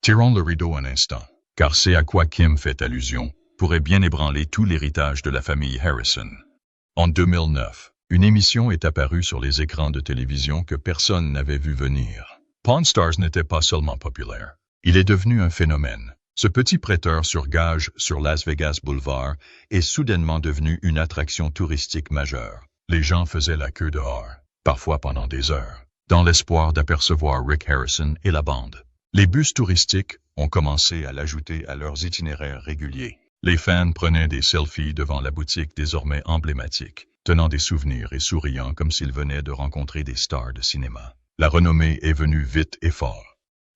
Tirons le rideau un instant, car c'est à quoi Kim fait allusion pourrait bien ébranler tout l'héritage de la famille Harrison. En 2009, une émission est apparue sur les écrans de télévision que personne n'avait vu venir. Pawn Stars n'était pas seulement populaire, il est devenu un phénomène. Ce petit prêteur sur gage sur Las Vegas Boulevard est soudainement devenu une attraction touristique majeure. Les gens faisaient la queue dehors, parfois pendant des heures, dans l'espoir d'apercevoir Rick Harrison et la bande. Les bus touristiques ont commencé à l'ajouter à leurs itinéraires réguliers. Les fans prenaient des selfies devant la boutique désormais emblématique, tenant des souvenirs et souriant comme s'ils venaient de rencontrer des stars de cinéma. La renommée est venue vite et fort.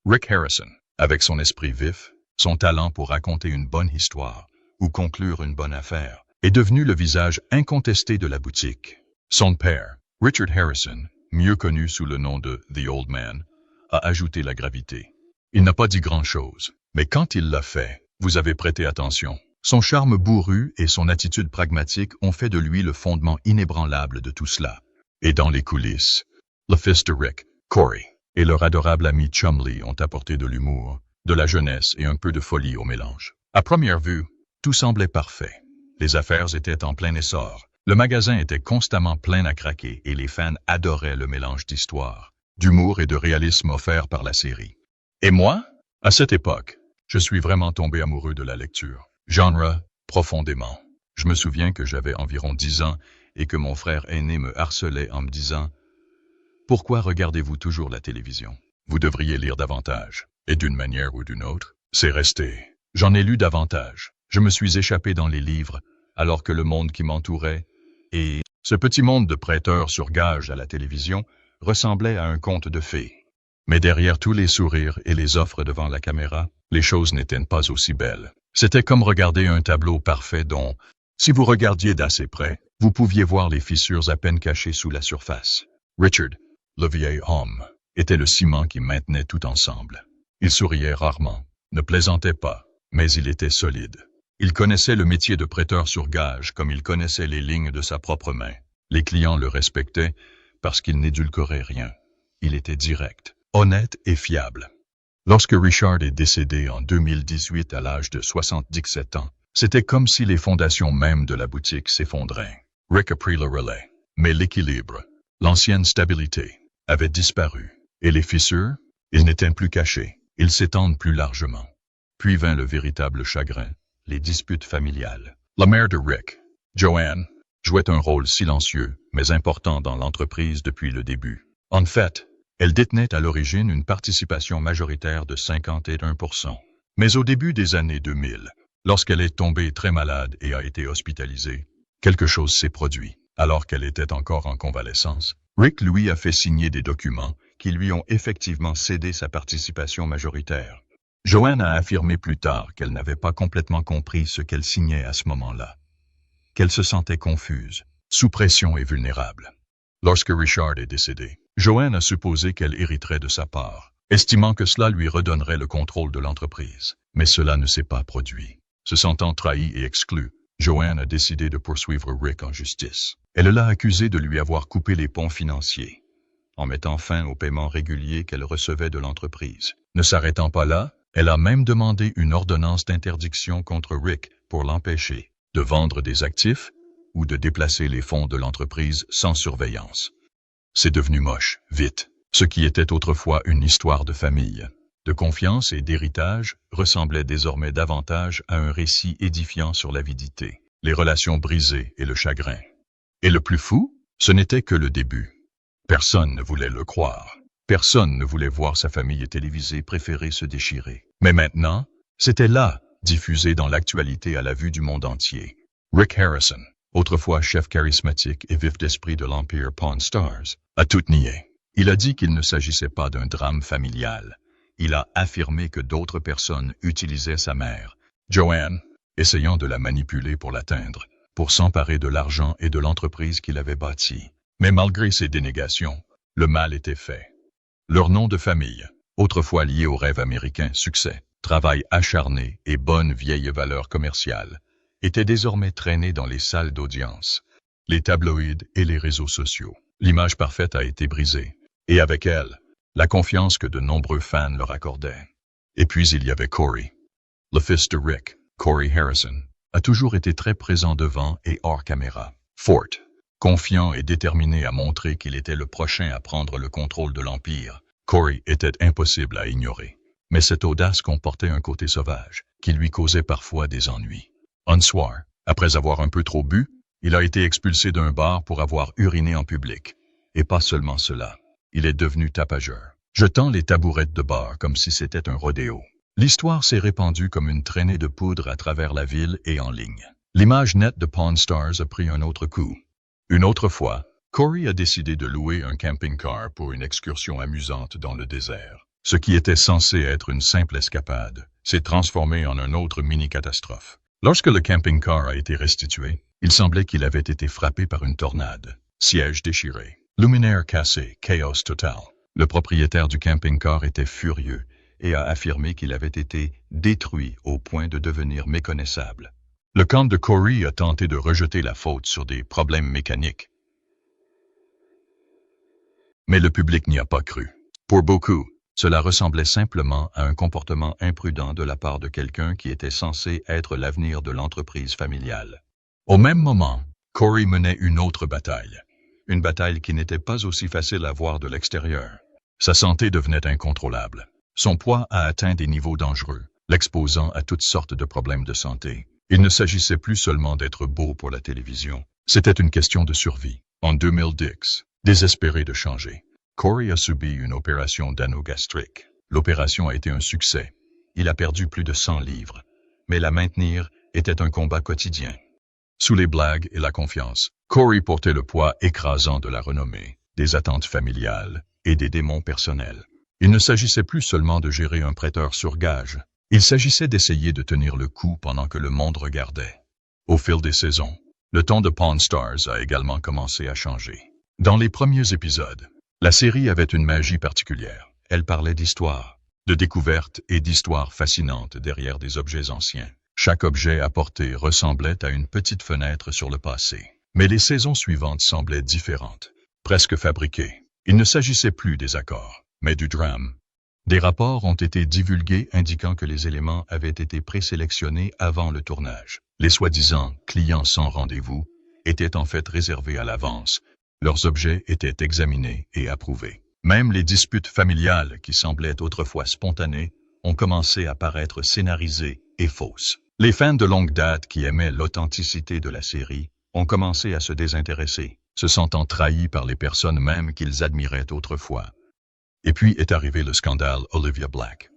Rick Harrison, avec son esprit vif, son talent pour raconter une bonne histoire ou conclure une bonne affaire, est devenu le visage incontesté de la boutique. Son père, Richard Harrison, mieux connu sous le nom de The Old Man, a ajouté la gravité. Il n'a pas dit grand-chose, mais quand il l'a fait, vous avez prêté attention. Son charme bourru et son attitude pragmatique ont fait de lui le fondement inébranlable de tout cela. Et dans les coulisses, le fils de Rick, Corey, et leur adorable ami Chumlee ont apporté de l'humour, de la jeunesse et un peu de folie au mélange. À première vue, tout semblait parfait. Les affaires étaient en plein essor. Le magasin était constamment plein à craquer et les fans adoraient le mélange d'histoire, d'humour et de réalisme offert par la série. Et moi, à cette époque, je suis vraiment tombé amoureux de la lecture. Genre, profondément. Je me souviens que j'avais environ 10 ans et que mon frère aîné me harcelait en me disant « Pourquoi regardez-vous toujours la télévision? Vous devriez lire davantage. » Et d'une manière ou d'une autre, c'est resté. J'en ai lu davantage. Je me suis échappé dans les livres, alors que le monde qui m'entourait, et ce petit monde de prêteurs sur gage à la télévision, ressemblait à un conte de fées. Mais derrière tous les sourires et les offres devant la caméra, les choses n'étaient pas aussi belles. C'était comme regarder un tableau parfait dont, si vous regardiez d'assez près, vous pouviez voir les fissures à peine cachées sous la surface. Richard, le vieil homme, était le ciment qui maintenait tout ensemble. Il souriait rarement, ne plaisantait pas, mais il était solide. Il connaissait le métier de prêteur sur gage comme il connaissait les lignes de sa propre main. Les clients le respectaient parce qu'il n'édulcorait rien. Il était direct, honnête et fiable. Lorsque Richard est décédé en 2018 à l'âge de 77 ans, c'était comme si les fondations mêmes de la boutique s'effondraient. Rick a pris le relais, mais l'équilibre, l'ancienne stabilité, avait disparu. Et les fissures, ils n'étaient plus cachés. Ils s'étendent plus largement. Puis vint le véritable chagrin, les disputes familiales. La mère de Rick, Joanne, jouait un rôle silencieux, mais important dans l'entreprise depuis le début. En fait, elle détenait à l'origine une participation majoritaire de 51%. Mais au début des années 2000, lorsqu'elle est tombée très malade et a été hospitalisée, quelque chose s'est produit. Alors qu'elle était encore en convalescence, Rick lui a fait signer des documents qui lui ont effectivement cédé sa participation majoritaire. Joanne a affirmé plus tard qu'elle n'avait pas complètement compris ce qu'elle signait à ce moment-là, qu'elle se sentait confuse, sous pression et vulnérable. Lorsque Richard est décédé, Joanne a supposé qu'elle hériterait de sa part, estimant que cela lui redonnerait le contrôle de l'entreprise. Mais cela ne s'est pas produit. Se sentant trahie et exclue, Joanne a décidé de poursuivre Rick en justice. Elle l'a accusé de lui avoir coupé les ponts financiers, en mettant fin aux paiements réguliers qu'elle recevait de l'entreprise. Ne s'arrêtant pas là, elle a même demandé une ordonnance d'interdiction contre Rick pour l'empêcher de vendre des actifs ou de déplacer les fonds de l'entreprise sans surveillance. C'est devenu moche, vite. Ce qui était autrefois une histoire de famille, de confiance et d'héritage ressemblait désormais davantage à un récit édifiant sur l'avidité, les relations brisées et le chagrin. Et le plus fou, ce n'était que le début. Personne ne voulait le croire. Personne ne voulait voir sa famille télévisée préférée se déchirer. Mais maintenant, c'était là, diffusé dans l'actualité à la vue du monde entier. Rick Harrison, autrefois chef charismatique et vif d'esprit de l'Empire Pawn Stars, a tout nié. Il a dit qu'il ne s'agissait pas d'un drame familial. Il a affirmé que d'autres personnes utilisaient sa mère, Joanne, essayant de la manipuler pour l'atteindre, pour s'emparer de l'argent et de l'entreprise qu'il avait bâtie. Mais malgré ces dénégations, le mal était fait. Leur nom de famille, autrefois lié au rêve américain, succès, travail acharné et bonnes vieilles valeurs commerciales, était désormais traîné dans les salles d'audience, les tabloïds et les réseaux sociaux. L'image parfaite a été brisée, et avec elle, la confiance que de nombreux fans leur accordaient. Et puis il y avait Corey. Le fils de Rick, Corey Harrison, a toujours été très présent devant et hors caméra. Fort, confiant et déterminé à montrer qu'il était le prochain à prendre le contrôle de l'Empire, Corey était impossible à ignorer. Mais cette audace comportait un côté sauvage, qui lui causait parfois des ennuis. Un soir, après avoir un peu trop bu, il a été expulsé d'un bar pour avoir uriné en public. Et pas seulement cela, il est devenu tapageur, jetant les tabourettes de bar comme si c'était un rodéo. L'histoire s'est répandue comme une traînée de poudre à travers la ville et en ligne. L'image nette de Pawn Stars a pris un autre coup. Une autre fois, Corey a décidé de louer un camping-car pour une excursion amusante dans le désert. Ce qui était censé être une simple escapade s'est transformé en une autre mini-catastrophe. Lorsque le camping-car a été restitué, il semblait qu'il avait été frappé par une tornade. Sièges déchirés, luminaires cassés, chaos total. Le propriétaire du camping-car était furieux et a affirmé qu'il avait été détruit au point de devenir méconnaissable. Le camp de Corey a tenté de rejeter la faute sur des problèmes mécaniques. Mais le public n'y a pas cru. Pour beaucoup, cela ressemblait simplement à un comportement imprudent de la part de quelqu'un qui était censé être l'avenir de l'entreprise familiale. Au même moment, Corey menait une autre bataille. Une bataille qui n'était pas aussi facile à voir de l'extérieur. Sa santé devenait incontrôlable. Son poids a atteint des niveaux dangereux, l'exposant à toutes sortes de problèmes de santé. Il ne s'agissait plus seulement d'être beau pour la télévision. C'était une question de survie. En 2010, désespéré de changer, Corey a subi une opération d'anneau gastrique. L'opération a été un succès. Il a perdu plus de 100 livres. Mais la maintenir était un combat quotidien. Sous les blagues et la confiance, Corey portait le poids écrasant de la renommée, des attentes familiales et des démons personnels. Il ne s'agissait plus seulement de gérer un prêteur sur gage. Il s'agissait d'essayer de tenir le coup pendant que le monde regardait. Au fil des saisons, le ton de Pawn Stars a également commencé à changer. Dans les premiers épisodes, la série avait une magie particulière. Elle parlait d'histoire, de découvertes et d'histoires fascinantes derrière des objets anciens. Chaque objet apporté ressemblait à une petite fenêtre sur le passé. Mais les saisons suivantes semblaient différentes, presque fabriquées. Il ne s'agissait plus des accords, mais du drame. Des rapports ont été divulgués indiquant que les éléments avaient été présélectionnés avant le tournage. Les soi-disant clients sans rendez-vous étaient en fait réservés à l'avance. Leurs objets étaient examinés et approuvés. Même les disputes familiales qui semblaient autrefois spontanées ont commencé à paraître scénarisées et fausses. Les fans de longue date qui aimaient l'authenticité de la série ont commencé à se désintéresser, se sentant trahis par les personnes même qu'ils admiraient autrefois. Et puis est arrivé le scandale Olivia Black.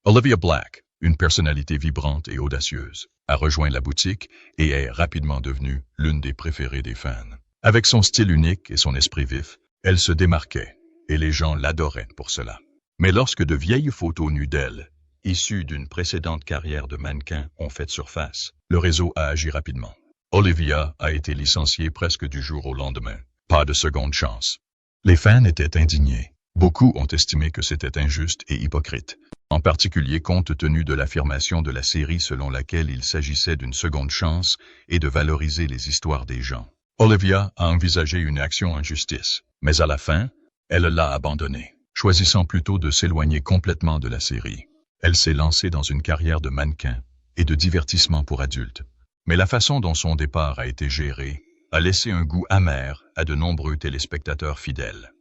Olivia Black, une personnalité vibrante et audacieuse, a rejoint la boutique et est rapidement devenue l'une des préférées des fans. Avec son style unique et son esprit vif, elle se démarquait, et les gens l'adoraient pour cela. Mais lorsque de vieilles photos nues d'elle, issues d'une précédente carrière de mannequin, ont fait surface, le réseau a agi rapidement. Olivia a été licenciée presque du jour au lendemain. Pas de seconde chance. Les fans étaient indignés. Beaucoup ont estimé que c'était injuste et hypocrite, en particulier compte tenu de l'affirmation de la série selon laquelle il s'agissait d'une seconde chance et de valoriser les histoires des gens. Olivia a envisagé une action en justice, mais à la fin, elle l'a abandonnée, choisissant plutôt de s'éloigner complètement de la série. Elle s'est lancée dans une carrière de mannequin et de divertissement pour adultes. Mais la façon dont son départ a été géré a laissé un goût amer à de nombreux téléspectateurs fidèles.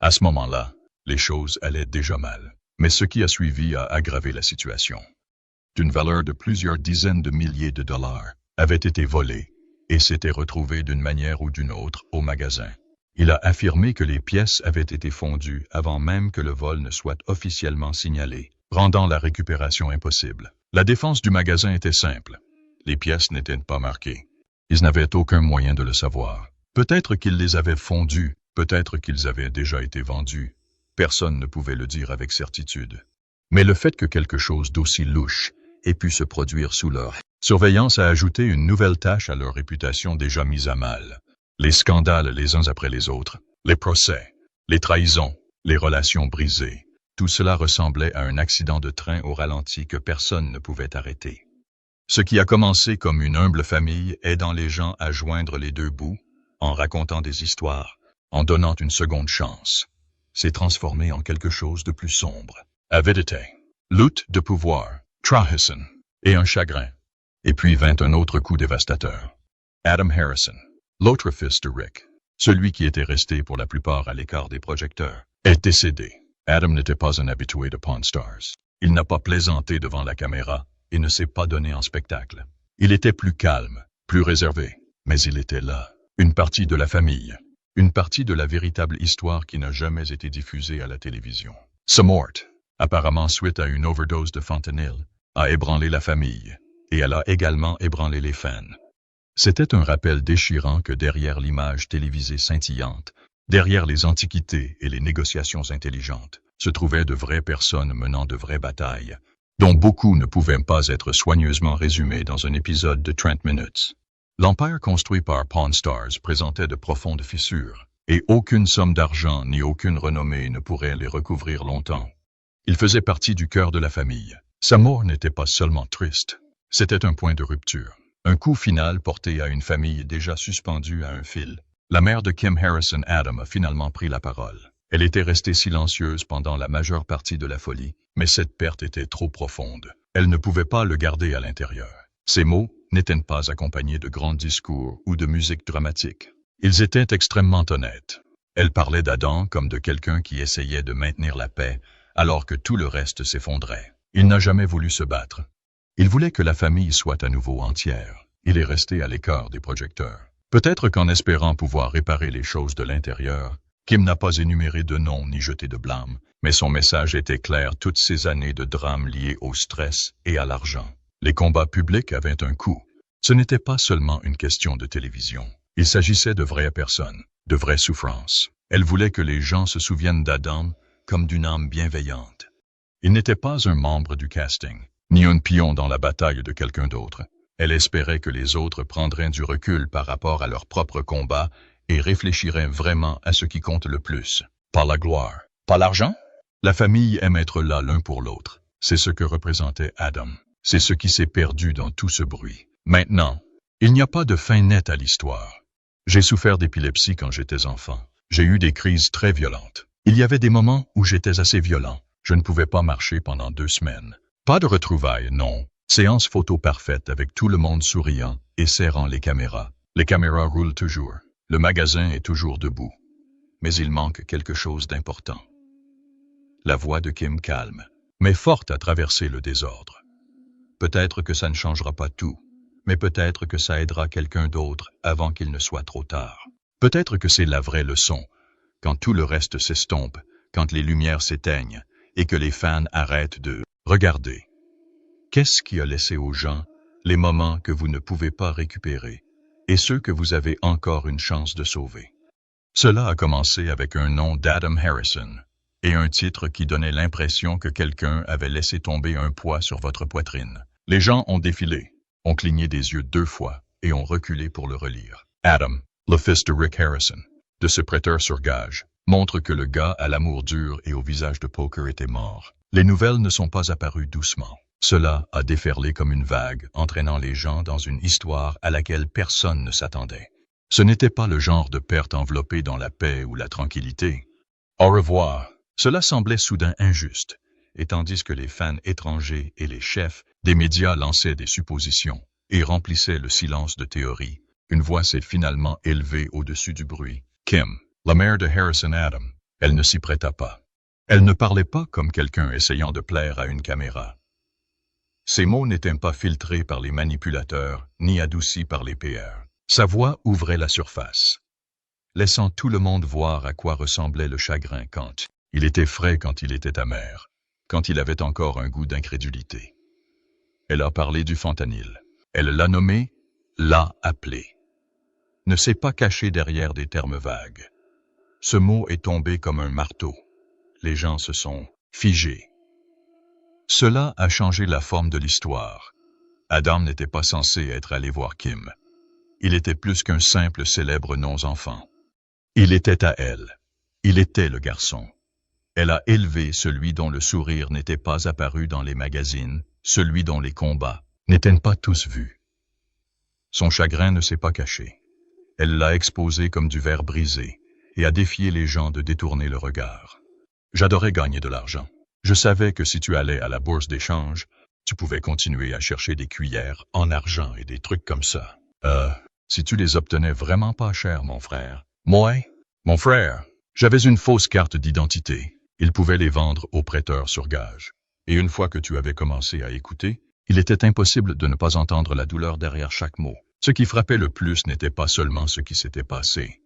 À ce moment-là, les choses allaient déjà mal, mais ce qui a suivi a aggravé la situation. D'une valeur de plusieurs dizaines de milliers de dollars, avait été volé et s'était retrouvé d'une manière ou d'une autre au magasin. Il a affirmé que les pièces avaient été fondues avant même que le vol ne soit officiellement signalé, rendant la récupération impossible. La défense du magasin était simple. Les pièces n'étaient pas marquées. Ils n'avaient aucun moyen de le savoir. Peut-être qu'ils les avaient fondues, peut-être qu'ils avaient déjà été vendus. Personne ne pouvait le dire avec certitude. Mais le fait que quelque chose d'aussi louche ait pu se produire sous leur surveillance a ajouté une nouvelle tâche à leur réputation déjà mise à mal. Les scandales les uns après les autres, les procès, les trahisons, les relations brisées, tout cela ressemblait à un accident de train au ralenti que personne ne pouvait arrêter. Ce qui a commencé comme une humble famille aidant les gens à joindre les deux bouts, en racontant des histoires, en donnant une seconde chance, s'est transformé en quelque chose de plus sombre. Avidité. lutte de pouvoir, trahison, et un chagrin. Et puis vint un autre coup dévastateur. Adam Harrison, l'autre fils de Rick, celui qui était resté pour la plupart à l'écart des projecteurs, est décédé. Adam n'était pas un habitué de Pawn Stars. Il n'a pas plaisanté devant la caméra et ne s'est pas donné en spectacle. Il était plus calme, plus réservé, mais il était là. Une partie de la famille. Une partie de la véritable histoire qui n'a jamais été diffusée à la télévision. Sa mort, apparemment suite à une overdose de fentanyl, a ébranlé la famille, et elle a également ébranlé les fans. C'était un rappel déchirant que derrière l'image télévisée scintillante, derrière les antiquités et les négociations intelligentes, se trouvaient de vraies personnes menant de vraies batailles, dont beaucoup ne pouvaient pas être soigneusement résumés dans un épisode de 30 minutes. L'empire construit par Pawn Stars présentait de profondes fissures, et aucune somme d'argent ni aucune renommée ne pourrait les recouvrir longtemps. Il faisait partie du cœur de la famille. Sa mort n'était pas seulement triste, c'était un point de rupture, un coup final porté à une famille déjà suspendue à un fil. La mère de Kim Harrison, Adam, a finalement pris la parole. Elle était restée silencieuse pendant la majeure partie de la folie, mais cette perte était trop profonde. Elle ne pouvait pas le garder à l'intérieur. Ses mots n'étaient pas accompagnés de grands discours ou de musique dramatique. Ils étaient extrêmement honnêtes. Elle parlait d'Adam comme de quelqu'un qui essayait de maintenir la paix, alors que tout le reste s'effondrait. Il n'a jamais voulu se battre. Il voulait que la famille soit à nouveau entière. Il est resté à l'écart des projecteurs. Peut-être qu'en espérant pouvoir réparer les choses de l'intérieur, Kim n'a pas énuméré de nom ni jeté de blâme, mais son message était clair toutes ces années de drames liés au stress et à l'argent. Les combats publics avaient un coût. Ce n'était pas seulement une question de télévision. Il s'agissait de vraies personnes, de vraies souffrances. Elle voulait que les gens se souviennent d'Adam comme d'une âme bienveillante. Il n'était pas un membre du casting, ni un pion dans la bataille de quelqu'un d'autre. Elle espérait que les autres prendraient du recul par rapport à leur propre combat et réfléchiraient vraiment à ce qui compte le plus. Pas la gloire, pas l'argent. La famille aime être là l'un pour l'autre. C'est ce que représentait Adam. C'est ce qui s'est perdu dans tout ce bruit. Maintenant, il n'y a pas de fin nette à l'histoire. J'ai souffert d'épilepsie quand j'étais enfant. J'ai eu des crises très violentes. Il y avait des moments où j'étais assez violent. Je ne pouvais pas marcher pendant 2 semaines. Pas de retrouvailles, non. Séance photo parfaite avec tout le monde souriant et serrant les caméras. Les caméras roulent toujours. Le magasin est toujours debout. Mais il manque quelque chose d'important. La voix de Kim calme, mais forte à traverser le désordre. Peut-être que ça ne changera pas tout, mais peut-être que ça aidera quelqu'un d'autre avant qu'il ne soit trop tard. Peut-être que c'est la vraie leçon, quand tout le reste s'estompe, quand les lumières s'éteignent et que les fans arrêtent de regarder. Qu'est-ce qui a laissé aux gens les moments que vous ne pouvez pas récupérer et ceux que vous avez encore une chance de sauver? Cela a commencé avec un nom d'Adam Harrison et un titre qui donnait l'impression que quelqu'un avait laissé tomber un poids sur votre poitrine. Les gens ont défilé, ont cligné des yeux 2 fois et ont reculé pour le relire. Adam, le fils de Rick Harrison, de ce prêteur sur gage, montre que le gars à l'amour dur et au visage de poker était mort. Les nouvelles ne sont pas apparues doucement. Cela a déferlé comme une vague, entraînant les gens dans une histoire à laquelle personne ne s'attendait. Ce n'était pas le genre de perte enveloppée dans la paix ou la tranquillité. Au revoir. Cela semblait soudain injuste, et tandis que les fans étrangers et les chefs des médias lançaient des suppositions et remplissaient le silence de théories, une voix s'est finalement élevée au-dessus du bruit. Kim, la mère de Harrison Adam, elle ne s'y prêta pas. Elle ne parlait pas comme quelqu'un essayant de plaire à une caméra. Ses mots n'étaient pas filtrés par les manipulateurs, ni adoucis par les PR. Sa voix ouvrait la surface, laissant tout le monde voir à quoi ressemblait le chagrin quand il était frais, quand il était amer, quand il avait encore un goût d'incrédulité. Elle a parlé du fentanyl. Elle l'a nommé, l'a appelé. Ne s'est pas cachée derrière des termes vagues. Ce mot est tombé comme un marteau. Les gens se sont figés. Cela a changé la forme de l'histoire. Adam n'était pas censé être allé voir Kim. Il était plus qu'un simple célèbre non-enfant. Il était à elle. Il était le garçon. Elle a élevé celui dont le sourire n'était pas apparu dans les magazines, celui dont les combats n'étaient pas tous vus. Son chagrin ne s'est pas caché. Elle l'a exposé comme du verre brisé et a défié les gens de détourner le regard. J'adorais gagner de l'argent. Je savais que si tu allais à la bourse d'échange, tu pouvais continuer à chercher des cuillères en argent et des trucs comme ça. Si tu les obtenais vraiment pas cher, mon frère. Moi, mon frère, j'avais une fausse carte d'identité. Il pouvait les vendre aux prêteurs sur gage. Et une fois que tu avais commencé à écouter, il était impossible de ne pas entendre la douleur derrière chaque mot. Ce qui frappait le plus n'était pas seulement ce qui s'était passé,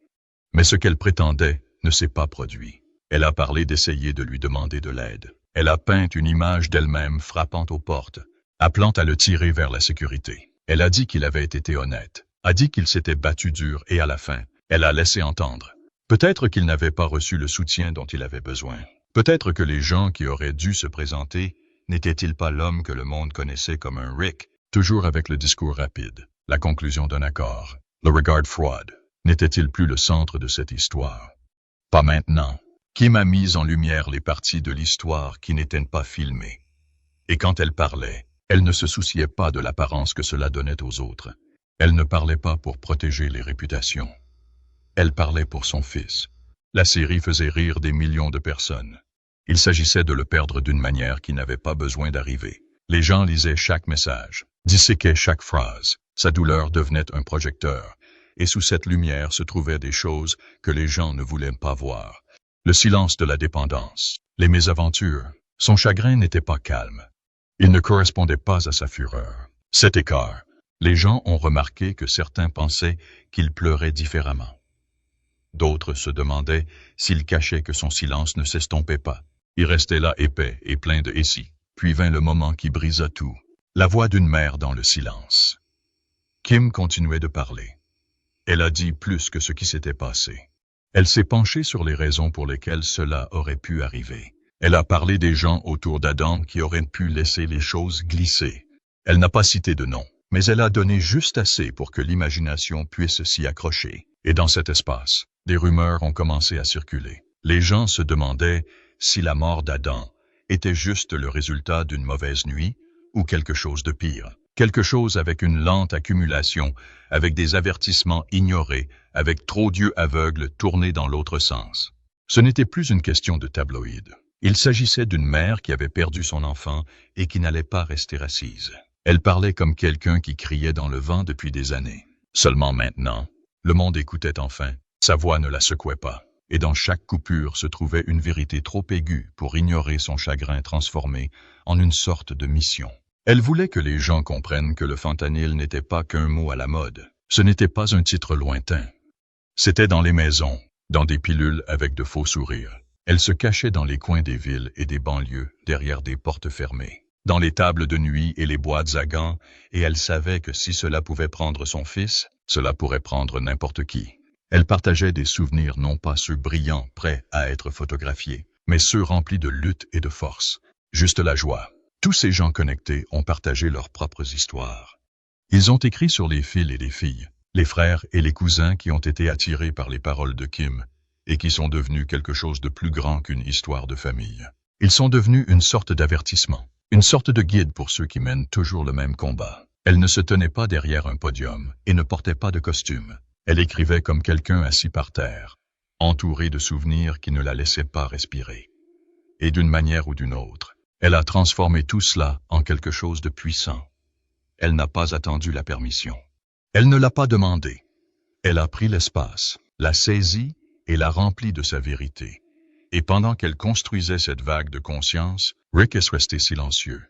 mais ce qu'elle prétendait ne s'est pas produit. Elle a parlé d'essayer de lui demander de l'aide. Elle a peint une image d'elle-même frappant aux portes, appelant à le tirer vers la sécurité. Elle a dit qu'il avait été honnête, a dit qu'il s'était battu dur et à la fin, elle a laissé entendre. Peut-être qu'il n'avait pas reçu le soutien dont il avait besoin. Peut-être que les gens qui auraient dû se présenter n'étaient-ils pas l'homme que le monde connaissait comme un Rick, toujours avec le discours rapide, la conclusion d'un accord, le regard froid. N'était-il plus le centre de cette histoire? Pas maintenant. Kim a mis en lumière les parties de l'histoire qui n'étaient pas filmées. Et quand elle parlait, elle ne se souciait pas de l'apparence que cela donnait aux autres. Elle ne parlait pas pour protéger les réputations. Elle parlait pour son fils. La série faisait rire des millions de personnes. Il s'agissait de le perdre d'une manière qui n'avait pas besoin d'arriver. Les gens lisaient chaque message, disséquaient chaque phrase. Sa douleur devenait un projecteur. Et sous cette lumière se trouvaient des choses que les gens ne voulaient pas voir. Le silence de la dépendance, les mésaventures. Son chagrin n'était pas calme. Il ne correspondait pas à sa fureur. Cet écart, les gens ont remarqué que certains pensaient qu'il pleurait différemment. D'autres se demandaient s'il cachait que son silence ne s'estompait pas. Il restait là épais et plein de récits. Puis vint le moment qui brisa tout. La voix d'une mère dans le silence. Kim continuait de parler. Elle a dit plus que ce qui s'était passé. Elle s'est penchée sur les raisons pour lesquelles cela aurait pu arriver. Elle a parlé des gens autour d'Adam qui auraient pu laisser les choses glisser. Elle n'a pas cité de nom, mais elle a donné juste assez pour que l'imagination puisse s'y accrocher. Et dans cet espace, des rumeurs ont commencé à circuler. Les gens se demandaient si la mort d'Adam était juste le résultat d'une mauvaise nuit ou quelque chose de pire. Quelque chose avec une lente accumulation, avec des avertissements ignorés, avec trop d'yeux aveugles tournés dans l'autre sens. Ce n'était plus une question de tabloïd. Il s'agissait d'une mère qui avait perdu son enfant et qui n'allait pas rester assise. Elle parlait comme quelqu'un qui criait dans le vent depuis des années. Seulement maintenant, le monde écoutait enfin. Sa voix ne la secouait pas. Et dans chaque coupure se trouvait une vérité trop aiguë pour ignorer son chagrin transformé en une sorte de mission. Elle voulait que les gens comprennent que le fentanyl n'était pas qu'un mot à la mode. Ce n'était pas un titre lointain. C'était dans les maisons, dans des pilules avec de faux sourires. Elle se cachait dans les coins des villes et des banlieues, derrière des portes fermées, dans les tables de nuit et les boîtes à gants, et elle savait que si cela pouvait prendre son fils, cela pourrait prendre n'importe qui. Elle partageait des souvenirs non pas ceux brillants, prêts à être photographiés, mais ceux remplis de lutte et de force. Juste la joie. Tous ces gens connectés ont partagé leurs propres histoires. Ils ont écrit sur les fils et les filles, les frères et les cousins qui ont été attirés par les paroles de Kim et qui sont devenus quelque chose de plus grand qu'une histoire de famille. Ils sont devenus une sorte d'avertissement, une sorte de guide pour ceux qui mènent toujours le même combat. Elle ne se tenait pas derrière un podium et ne portait pas de costume. Elle écrivait comme quelqu'un assis par terre, entouré de souvenirs qui ne la laissaient pas respirer. Et d'une manière ou d'une autre, elle a transformé tout cela en quelque chose de puissant. Elle n'a pas attendu la permission. Elle ne l'a pas demandé. Elle a pris l'espace, l'a saisi et l'a rempli de sa vérité. Et pendant qu'elle construisait cette vague de conscience, Rick est resté silencieux.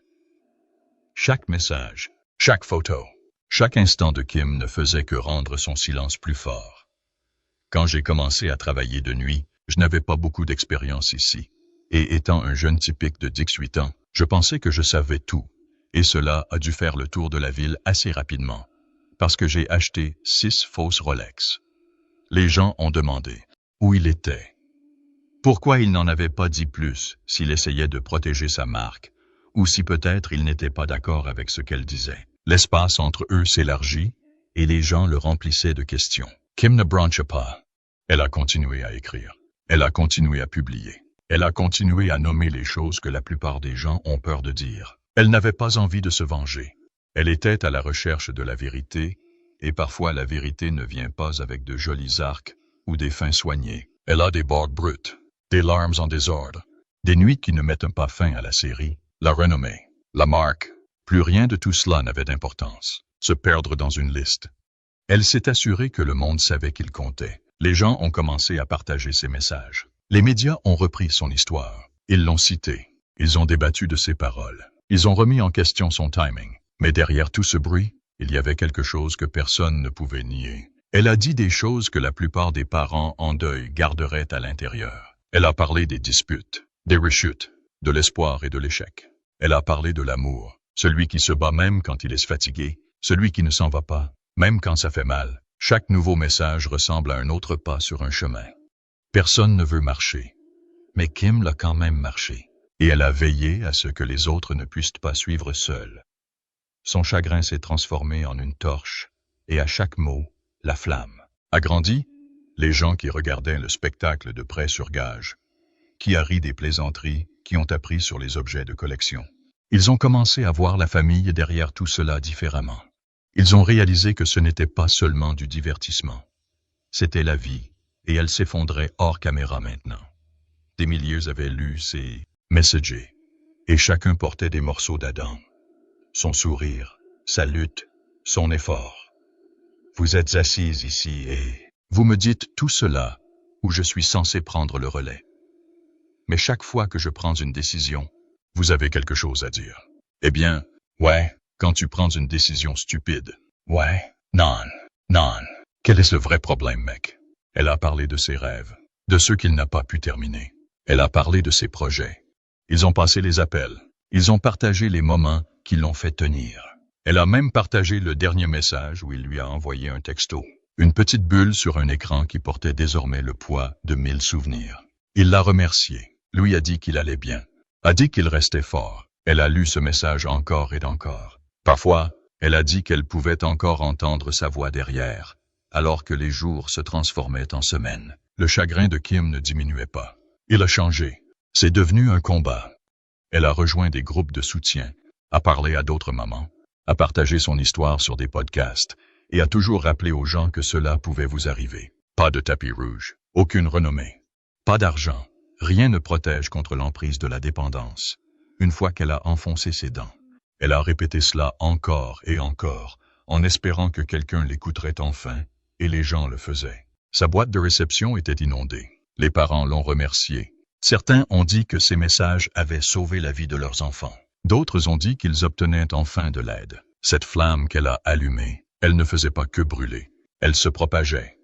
Chaque message, chaque photo, chaque instant de Kim ne faisait que rendre son silence plus fort. Quand j'ai commencé à travailler de nuit, je n'avais pas beaucoup d'expérience ici. Et étant un jeune typique de 18 ans, je pensais que je savais tout. Et cela a dû faire le tour de la ville assez rapidement, parce que j'ai acheté 6 fausses Rolex. Les gens ont demandé où il était. Pourquoi il n'en avait pas dit plus s'il essayait de protéger sa marque, ou si peut-être il n'était pas d'accord avec ce qu'elle disait. L'espace entre eux s'élargit, et les gens le remplissaient de questions. Kim ne brancha pas. Elle a continué à écrire. Elle a continué à publier. Elle a continué à nommer les choses que la plupart des gens ont peur de dire. Elle n'avait pas envie de se venger. Elle était à la recherche de la vérité, et parfois la vérité ne vient pas avec de jolis arcs ou des fins soignées. Elle a des bords bruts, des larmes en désordre, Des nuits qui ne mettent pas fin à la série, la renommée, la marque. Plus rien de tout cela n'avait d'importance. Se perdre dans une liste. Elle s'est assurée que le monde savait qu'il comptait. Les gens ont commencé à partager ses messages. Les médias ont repris son histoire. Ils l'ont cité. Ils ont débattu de ses paroles. Ils ont remis en question son timing. Mais derrière tout ce bruit, il y avait quelque chose que personne ne pouvait nier. Elle a dit des choses que la plupart des parents en deuil garderaient à l'intérieur. Elle a parlé des disputes, des rechutes, de l'espoir et de l'échec. Elle a parlé de l'amour, celui qui se bat même quand il est fatigué, celui qui ne s'en va pas, même quand ça fait mal. Chaque nouveau message ressemble à un autre pas sur un chemin. Personne ne veut marcher. Mais Kim l'a quand même marché. Et elle a veillé à ce que les autres ne puissent pas suivre seuls. Son chagrin s'est transformé en une torche, et à chaque mot, la flamme a grandi. Les gens qui regardaient le spectacle de près sur gage, qui a ri des plaisanteries, qui ont appris sur les objets de collection. Ils ont commencé à voir la famille derrière tout cela différemment. Ils ont réalisé que ce n'était pas seulement du divertissement. C'était la vie, et elle s'effondrait hors caméra maintenant. Des milliers avaient lu ses messages, et chacun portait des morceaux d'Adam. Son sourire, sa lutte, son effort. Vous êtes assise ici et vous me dites tout cela où je suis censé prendre le relais. Mais chaque fois que je prends une décision, vous avez quelque chose à dire. Eh bien, ouais, quand tu prends une décision stupide. Ouais, non. Quel est le vrai problème, mec? Elle a parlé de ses rêves, de ceux qu'il n'a pas pu terminer. Elle a parlé de ses projets. Ils ont passé les appels. Ils ont partagé les moments qui l'ont fait tenir. Elle a même partagé le dernier message où il lui a envoyé un texto. Une petite bulle sur un écran qui portait désormais le poids de 1000 souvenirs. Il l'a remercié, lui a dit qu'il allait bien, a dit qu'il restait fort. Elle a lu ce message encore et encore. Parfois, elle a dit qu'elle pouvait encore entendre sa voix derrière, alors que les jours se transformaient en semaines. Le chagrin de Kim ne diminuait pas. Il a changé. C'est devenu un combat. Elle a rejoint des groupes de soutien, a parlé à d'autres mamans, a partagé son histoire sur des podcasts et a toujours rappelé aux gens que cela pouvait vous arriver. Pas de tapis rouge, aucune renommée, pas d'argent, rien ne protège contre l'emprise de la dépendance. Une fois qu'elle a enfoncé ses dents, elle a répété cela encore et encore, en espérant que quelqu'un l'écouterait enfin, et les gens le faisaient. Sa boîte de réception était inondée. Les parents l'ont remercié. Certains ont dit que ces messages avaient sauvé la vie de leurs enfants. D'autres ont dit qu'ils obtenaient enfin de l'aide. Cette flamme qu'elle a allumée, elle ne faisait pas que brûler. Elle se propageait.